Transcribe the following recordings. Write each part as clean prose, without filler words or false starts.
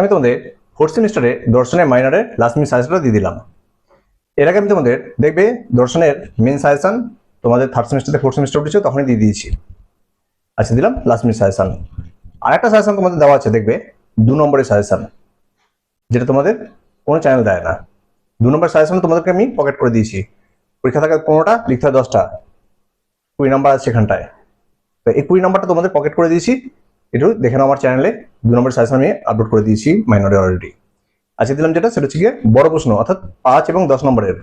আমি তোমাদের ফোর্থ সেমিস্টারে দর্শনের মাইনরের লাস্ট মিনিট সাজেশনটা দিয়ে দিলাম। এর আগে আমি তোমাদের দেখবে দর্শনের মেন সাজেশন তোমাদের থার্ড সেমিস্টারে ফোর্থ সেমিস্টার উঠেছে তখনই দিয়ে দিয়েছি। আচ্ছা, দিলাম লাস্ট মিনিট সাজেশন। আর একটা সাজেশন তোমাদের দেওয়া আছে, দেখবে 2 নম্বরের সাজেশন, যেটা তোমাদের কোনো চ্যানেল দেয় না। 2 নম্বর সাজেশন তোমাদেরকে আমি পকেট করে দিয়েছি। পরীক্ষা থাকে 15টা, লিখতে হয় 10টা, 20 নাম্বার আছে সেখানটায়। তো এই 20 নাম্বারটা তোমাদের পকেট করে দিয়েছি। একটু দেখে নাও, আমার চ্যানেলে 2 নম্বর সাজেশন আমি আপলোড করে দিয়েছি মাইনরে অলরেডি। আজকে দিলাম যেটা, সেটা হচ্ছে গিয়ে বড় প্রশ্ন, অর্থাৎ 5 এবং 10 নম্বরের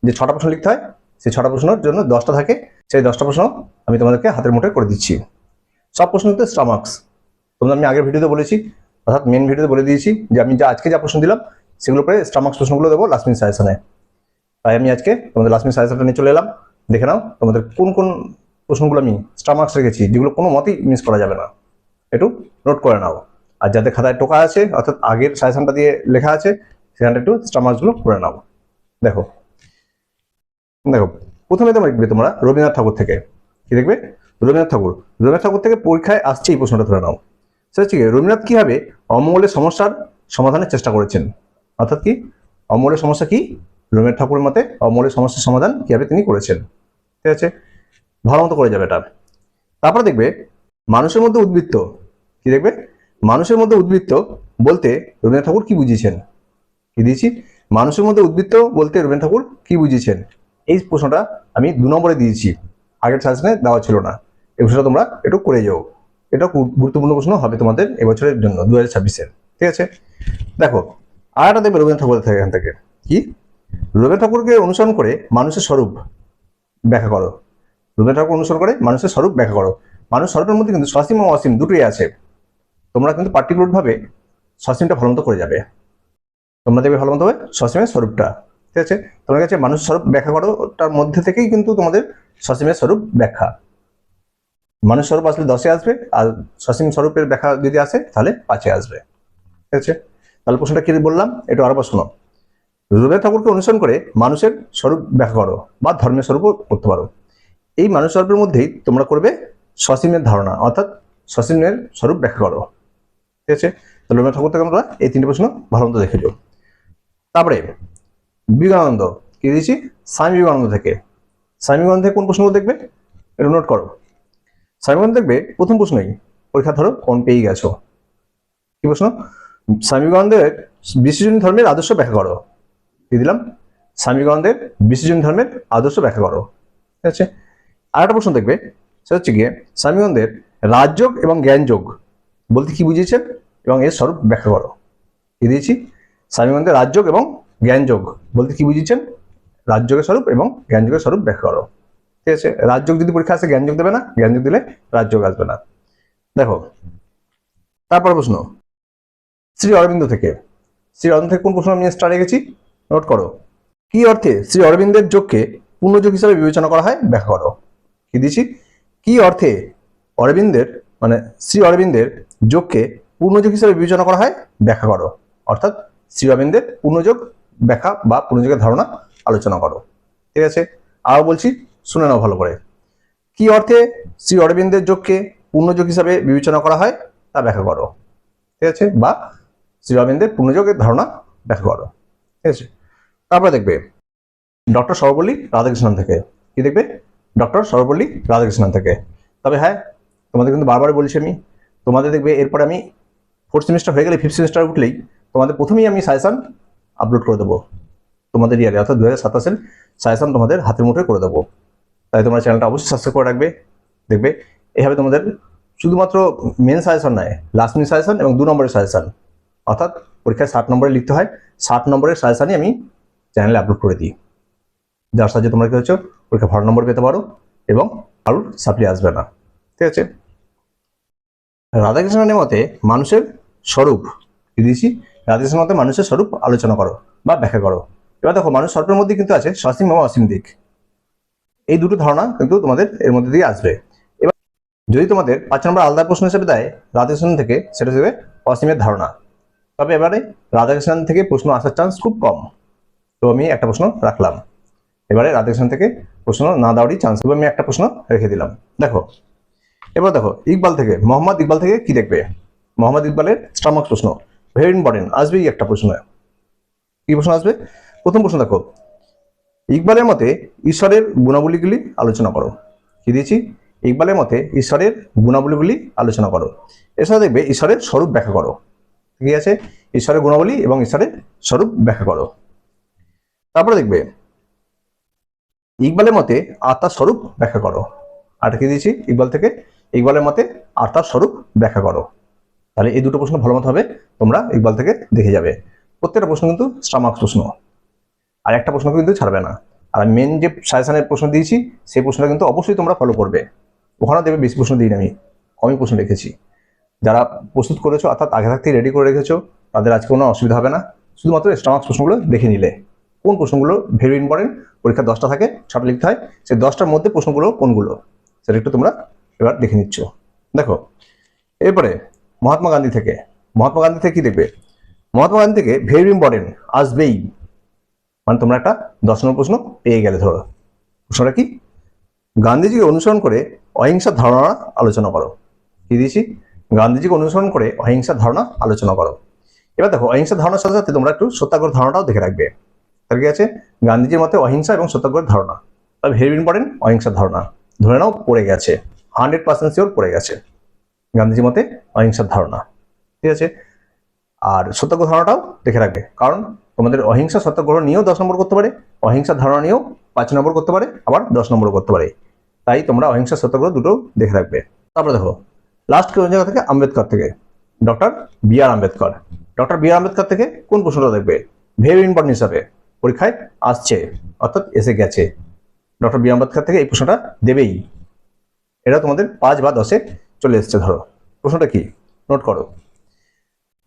যে 6টা প্রশ্ন লিখতে হয়, সেই 6টা প্রশ্নের জন্য 10টা থাকে। সেই 10টা প্রশ্ন আমি তোমাদেরকে হাতের মুঠোয় করে দিচ্ছি। সব প্রশ্নতে স্টার মার্কস। তোমরা আমি আগের ভিডিওতে বলেছি, অর্থাৎ মেন ভিডিওতে বলে দিয়েছি যে আমি আজকে যা প্রশ্ন দিলাম সেগুলো পরে স্টার মার্কস প্রশ্নগুলো দেবো লাস্ট মিনিট সাজেশনে। তাই আমি আজকে তোমাদের লাস্ট মিনিট সাজেশনটা নিয়ে চলে এলাম। দেখে নাও তোমাদের কোন কোন প্রশ্নগুলো আমি স্টার মার্কস রেখেছি, যেগুলো কোনো মতেই মিস করা যাবে না। একটু নোট করে নাও। আর যাদের খাতায় টোকা আছে, অর্থাৎ আগের সাজেশনটা দিয়ে লেখা আছে, সেখানটা একটু স্টার মার্কসগুলো করে নাও। দেখো দেখো প্রথমে তোমরা লিখবে তোমরা রবীন্দ্রনাথ ঠাকুর থেকে। কি দেখবে? রবীন্দ্রনাথ ঠাকুর থেকে পরীক্ষায় আসছে এই প্রশ্নটা ধরে নাও। সেটা হচ্ছে কি, রবীন্দ্রনাথ কিভাবে অমঙ্গলের সমস্যার সমাধানের চেষ্টা করেছেন। অর্থাৎ কি, অমঙ্গলের সমস্যা কি, রবীন্দ্রনাথ ঠাকুরের মতে অমঙ্গলের সমস্যার সমাধান কিভাবে তিনি করেছেন। ঠিক আছে, ভালো মতো করে যাবে এটা। তারপরে দেখবে মানুষের মধ্যে উদ্বৃত্ত। কি দেখবে? মানুষের মধ্যে উদ্বৃত্ত বলতে রবীন্দ্রনাথ ঠাকুর কি বুঝিয়েছেন। কি দিয়েছি? মানুষের মধ্যে উদ্বৃত্ত বলতে রবীন্দ্রনাথ ঠাকুর কি বুঝিয়েছেন। এই প্রশ্নটা আমি 2 নম্বরে দিয়েছি, আগের সাজেশনে দেওয়া ছিল না। এই প্রশ্নটা তোমরা একটু করে যাও। এটা গুরুত্বপূর্ণ প্রশ্ন হবে তোমাদের এবছরের জন্য, 2026-এর। ঠিক আছে, দেখো আর একটা দেখবে রবীন্দ্রনাথ ঠাকুর থেকে, এখান থেকে কি, রবীন্দ্রনাথ ঠাকুরকে অনুসরণ করে মানুষের স্বরূপ ব্যাখ্যা করো। রবীন্দ্রনাথ ঠাকুর অনুসরণ করে মানুষের স্বরূপ ব্যাখ্যা করো। মানুষ স্বরূপের মধ্যে কিন্তু সসীম ও অসীম দুটোই আছে। তোমরা কিন্তু পার্টিকুলার ভাবে সসীমটা ভালো মতো করে যাবে। তোমরা দেখবে ভালো মতো হবে সসীমের স্বরূপটা। ঠিক আছে, তোমার কাছে মানুষ স্বরূপ ব্যাখ্যা করো, তার মধ্যে থেকেই কিন্তু তোমাদের সসীমের স্বরূপ ব্যাখ্যা। মানুষ স্বরূপ আসলে 10-এ আসবে, আর সসীম স্বরূপের ব্যাখ্যা যদি আসে তাহলে 5-এ আসবে। ঠিক আছে, তাহলে প্রশ্নটা কি বললাম একটু আরো শোনো। রবীন্দ্রনাথ ঠাকুরকে অনুসরণ করে মানুষের স্বরূপ ব্যাখ্যা করো, বা ধর্মের স্বরূপও করতে পারো। এই মানুষ স্বরূপের মধ্যেই তোমরা করবে সসীমের ধারণা, অর্থাৎ সসীমের স্বরূপ ব্যাখ্যা করো। ঠিক আছে, তাহলে রবীন্দ্রনাথ ঠাকুর থেকে আমরা এই 3টে প্রশ্ন ভালো মতো দেখে যাও। তারপরে বিবেকানন্দ কি দিয়েছি, স্বামী বিবেকানন্দ থেকে। স্বামী বিবেকানন্দ থেকে কোন প্রশ্নগুলো দেখবে একটু নোট করো। স্বামী বিবেকানন্দ দেখবে প্রথম প্রশ্নই, পরীক্ষা ধরো কোন পেয়ে গেছো, কি প্রশ্ন, স্বামী বিবেকানন্দের বিশ্বজনীন ধর্মের আদর্শ ব্যাখ্যা করো। কি দিলাম? স্বামী বিবেকানন্দের বিশ্বজনীন ধর্মের আদর্শ ব্যাখ্যা করো। ঠিক আছে, আর একটা প্রশ্ন দেখবে, সেটা হচ্ছে গিয়ে স্বামী বিবেকানন্দের রাজযোগ এবং জ্ঞানযোগ বলতে কি বুঝিয়েছেন এবং এর স্বরূপ ব্যাখ্যা করো। কি দিয়েছি? স্বামী বিবেকানন্দের রাজযোগ এবং জ্ঞানযোগ বলতে কি বুঝিয়েছেন, রাজযোগের স্বরূপ এবং জ্ঞানযোগের স্বরূপ ব্যাখ্যা করো। ঠিক আছে, রাজযোগ যদি পরীক্ষা আসে জ্ঞানযোগ দেবে না, জ্ঞানযোগ দিলে রাজযোগ আসবে না। দেখো তারপর প্রশ্ন শ্রী অরবিন্দ থেকে। শ্রী অরবিন্দ থেকে কোন প্রশ্ন আমি স্টার রেখেছি নোট করো। কি অর্থে শ্রী অরবিন্দের যোগকে পূর্ণযোগ হিসাবে বিবেচনা করা হয় ব্যাখ্যা করো। কি দিয়েছি? কি অর্থে অরবিন্দের মানে শ্রী অরবিন্দের যোগকে পূর্ণযোগ হিসাবে বিবেচনা করা হয় ব্যাখ্যা করো। অর্থাৎ শ্রী অরবিন্দের পূর্ণযোগ ব্যাখ্যা বা পূর্ণযোগের ধারণা আলোচনা করো। ঠিক আছে, আরও বলছি, শুনে নাও ভালো করে। কি অর্থে শ্রী অরবিন্দের যোগকে পূর্ণযোগ হিসাবে বিবেচনা করা হয় তা ব্যাখ্যা করো। ঠিক আছে, বা শ্রী অরবিন্দের পূর্ণযোগের ধারণা ব্যাখ্যা করো। ঠিক আছে, তারপরে দেখবে ডক্টর সর্বপল্লী রাধাকৃষ্ণন থেকে। কি দেখবে? ডক্টর সর্বপল্লী রাধাকৃষ্ণন থেকে। তবে হ্যাঁ, তোমাদের কিন্তু বারবার বলছি আমি, তোমাদের দেখবে এরপরে আমি 4th সেমিস্টার হয়ে গেলে 5th সেমিস্টার উঠলেই তোমাদের প্রথমেই আমি সাজেশন আপলোড করে দেবো তোমাদের ইয়ারে, অর্থাৎ 2027-এর সাজেশন তোমাদের হাতের মুঠোয় করে দেবো। তাই তোমরা চ্যানেলটা অবশ্যই সাবস্ক্রাইব করে রাখবে। দেখবে এভাবে তোমাদের শুধুমাত্র মেন সাজেশন নয়, লাস্ট মিনিট সাজেশন এবং 2 নম্বরের সাজেশন, অর্থাৎ পরীক্ষায় 60 নম্বরে লিখতে হয়, 60 নম্বরের সাজেশনই আমি চ্যানেলে আপলোড করে দিই, যার সাহায্যে তোমরা কি হচ্ছে পরীক্ষা ভালো নম্বর পেতে পারো এবং কারোর সাপ্লি আসবে না। ঠিক আছে, রাধাকৃষ্ণনের মতে মানুষের স্বরূপ কি দিয়েছি, রাধাকৃষ্ণের মতে মানুষের স্বরূপ আলোচনা করো বা ব্যাখ্যা করো। এবার দেখো মানুষ স্বরূপের মধ্যে কিন্তু আছে সসীম এবং অসীম দিক, এই দুটো ধারণা কিন্তু তোমাদের এর মধ্যে দিয়ে আসবে। এবার যদি তোমাদের 5 নম্বর আলাদা প্রশ্ন হিসেবে দেয় রাধাকৃষ্ণ থেকে, সেটা হিসেবে অসীমের ধারণা। তবে এবারে রাধাকৃষ্ণ থেকে প্রশ্ন আসার চান্স খুব কম, তো আমি একটা প্রশ্ন রাখলাম। এবারে রাধাকৃষ্ণ থেকে প্রশ্ন না দেওয়ারই চান্স, আমি একটা প্রশ্ন রেখে দিলাম। দেখো এবার দেখো ইকবাল থেকে, মোহাম্মদ ইকবাল থেকে কি দেখবে, মোহাম্মদ ইকবালের স্টার মার্কস প্রশ্ন। ভেরি ইম্পর্টেন্ট, আসবেই একটা প্রশ্ন। কি প্রশ্ন আসবে? প্রথম প্রশ্ন দেখো, ইকবালের মতে ঈশ্বরের গুণাবলীগুলি আলোচনা করো। কি দিয়েছি? ইকবালের মতে ঈশ্বরের গুণাবলীগুলি আলোচনা করো। এছাড়া দেখবে ঈশ্বরের স্বরূপ ব্যাখ্যা করো। ঠিক আছে, ঈশ্বরের গুণাবলী এবং ঈশ্বরের স্বরূপ ব্যাখ্যা করো। তারপরে দেখবে ইকবালের মতে আত্মার স্বরূপ ব্যাখ্যা করো। আর কি দিয়েছি ইকবাল থেকে? ইকবালের মতে আত্মার স্বরূপ ব্যাখ্যা করো। তাহলে এই দুটো প্রশ্ন ভালো মতো হবে, তোমরা ইকবাল থেকে দেখে যাবে। প্রত্যেকটা প্রশ্ন কিন্তু স্টার মার্কস প্রশ্ন, আর একটা প্রশ্ন কিন্তু ছাড়বে না। আর মেন যে সাজেশনের প্রশ্ন দিয়েছি সেই প্রশ্নটা কিন্তু অবশ্যই তোমরা ফলো করবে। ওখানেও দেবে বেশি প্রশ্ন দিই আমি, কমই প্রশ্ন রেখেছি। যারা প্রস্তুত করেছো অর্থাৎ আগে থাকতেই রেডি করে রেখেছো, তাদের আজকে কোনো অসুবিধা হবে না। শুধুমাত্র স্টার মার্কস প্রশ্নগুলো দেখে নিলে কোন প্রশ্নগুলো ভেরি ইম্পর্টেন্ট, পরীক্ষা 10টা থাকে, 6টা লিখতে হয়, সেই 10টার মধ্যে প্রশ্নগুলো কোনগুলো সেটা একটু তোমরা এবার দেখে নিচ্ছ। দেখো এরপরে মহাত্মা গান্ধী থেকে কি দেখবে? মহাত্মা গান্ধী থেকে ভেরি ইম্পর্টেন্ট আসবেই, মানে তোমরা একটা 10 নম্বর প্রশ্ন পেয়ে গেলে। ধরো প্রশ্নটা কি? গান্ধীজিকে অনুসরণ করে অহিংসার ধারণা আলোচনা করো। কি দিয়েছি? গান্ধীজিকে অনুসরণ করে অহিংসার ধারণা আলোচনা করো। এবার দেখো অহিংসার ধারণার সাথে সাথে তোমরা একটু সত্যাগ্রহ ধারণাটাও দেখে রাখবে। তার কি আছে? গান্ধীজির মতে অহিংসা এবং সত্যাগ্রহের ধারণা, তবে ভেরি ইম্পর্টেন্ট অহিংসার ধারণা ধরে নাও পড়ে গেছে, 100% শিওর পড়ে গেছে গান্ধীজির মতে অহিংসার ধারণা। ঠিক আছে, আর সত্যাগ্রহ ধারণাটাও দেখে রাখবে, কারণ তোমাদের অহিংসা সত্যাগ্রহ নিয়েও 10 নম্বর করতে পারে, অহিংসার ধারণা নিয়েও 5 নম্বর করতে পারে, আবার 10 নম্বর করতে পারে। তাই তোমরা অহিংসা সত্যাগ্রহ দুটো দেখে রাখবে। তারপরে দেখো লাস্ট কোন জায়গা থেকে? আম্বেদকর থেকে, ডক্টর বি আর আম্বেদকর। ডক্টর বি আর আম্বেদকর থেকে কোন প্রশ্নটা দেখবে? ভেরি ইম্পর্টেন্ট হিসাবে পরীক্ষায় আসছে, অর্থাৎ এসে গেছে। ডক্টর বি আর আম্বেদকর থেকে এই প্রশ্নটা দেবেই, এটা তোমাদের 5 বা 10-এ চলে এসছে। ধরো প্রশ্নটা কি, নোট করো।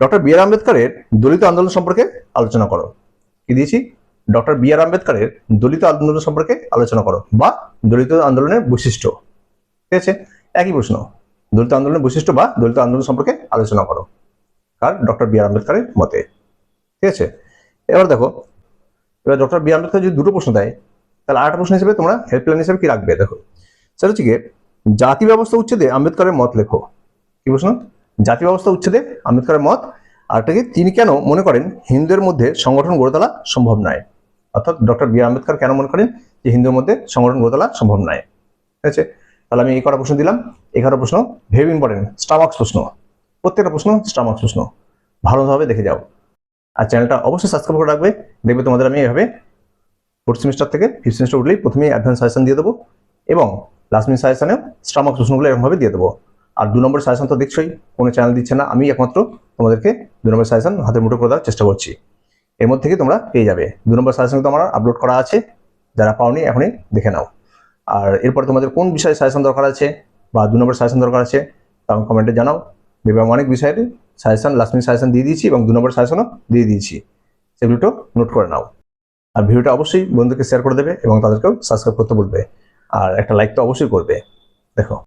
ডক্টর বি আর আম্বেদকরের দলিত আন্দোলন সম্পর্কে আলোচনা করো। কি দিয়েছি? ডক্টর বি আর আম্বেদকরের দলিত আন্দোলন সম্পর্কে আলোচনা করো, বা দলিত আন্দোলনের বৈশিষ্ট্য। ঠিক আছে, একই প্রশ্ন, দলিত আন্দোলনের বৈশিষ্ট্য বা দলিত আন্দোলন সম্পর্কে আলোচনা করো, কার? ডক্টর বি আর আম্বেদকরের মতে। ঠিক আছে, এবার দেখো, এবার ডক্টর বি আর আম্বেদকর যদি দুটো প্রশ্ন দেয়, তাহলে আরেকটা প্রশ্ন হিসেবে তোমরা হেল্পলাইন হিসেবে কি রাখবে? দেখো সেটা হচ্ছে কি, জাতি ব্যবস্থা উচ্ছেদে আম্বেদকরের মত লেখো। কি প্রশ্ন? জাতি ব্যবস্থা উচ্ছেদে আম্বেদকরের মত। আরেকটা কি, তিনি কেন মনে করেন হিন্দুদের মধ্যে সংগঠন গড়ে তোলা সম্ভব নয়? অর্থাৎ ডক্টর বি আর আম্বেদকর কেন মনে করেন যে হিন্দুদের মধ্যে সংগঠন গড়ে তোলা সম্ভব নয়? ঠিক আছে, তাহলে আমি এই কটা প্রশ্ন দিলাম। 11 প্রশ্ন ভেরি ইম্পর্টেন্ট স্টার মার্কস প্রশ্ন, প্রত্যেকটা প্রশ্ন স্টার মার্কস প্রশ্ন, ভালোভাবে দেখে যাও। আর চ্যানেলটা অবশ্যই সাবস্ক্রাইব করে রাখবে, দেখবে তোমাদের আমি এইভাবে 4th সেমিস্টার থেকে 5th সেমিস্টার উঠলেই প্রথমেই অ্যাডভান্স সাজেশন দিয়ে দেবো, এবং লাস্ট মিনিট সাজেশনেও স্টার মার্কস প্রশ্নগুলো এরকমভাবে দিয়ে দেবো। আর 2 নম্বর সাজেশন তো দেখছোই, কোনো চ্যানেল দিচ্ছে না, আমি একমাত্র তোমাদেরকে 2 নম্বর সাজেশন হাতের মুঠো করে দেওয়ার চেষ্টা করছি। এর মধ্যে থেকে তোমরা পেয়ে যাবে। 2 নম্বর সাজেশন তো আমার আপলোড করা আছে, যারা পাওনি এখনই দেখে নাও। আর এরপর তোমাদের কোন বিষয়ে সাজেশন দরকার আছে বা 2 নম্বর সাজেশন দরকার আছে তা কমেন্টে জানাও। দেখবে আমি অনেক বিষয়ের সাজেশন, লাস্ট মিনিট সাজেশন দিয়ে দিয়েছি এবং 2 নম্বর সাজেশনও দিয়ে দিয়েছি, সেগুলো নোট করে নাও। আর ভিডিওটা অবশ্যই বন্ধুকে শেয়ার করে দেবে এবং তাদেরকেও সাবস্ক্রাইব করতে বলবে, আর একটা লাইক তো অবশ্যই করবে। দেখো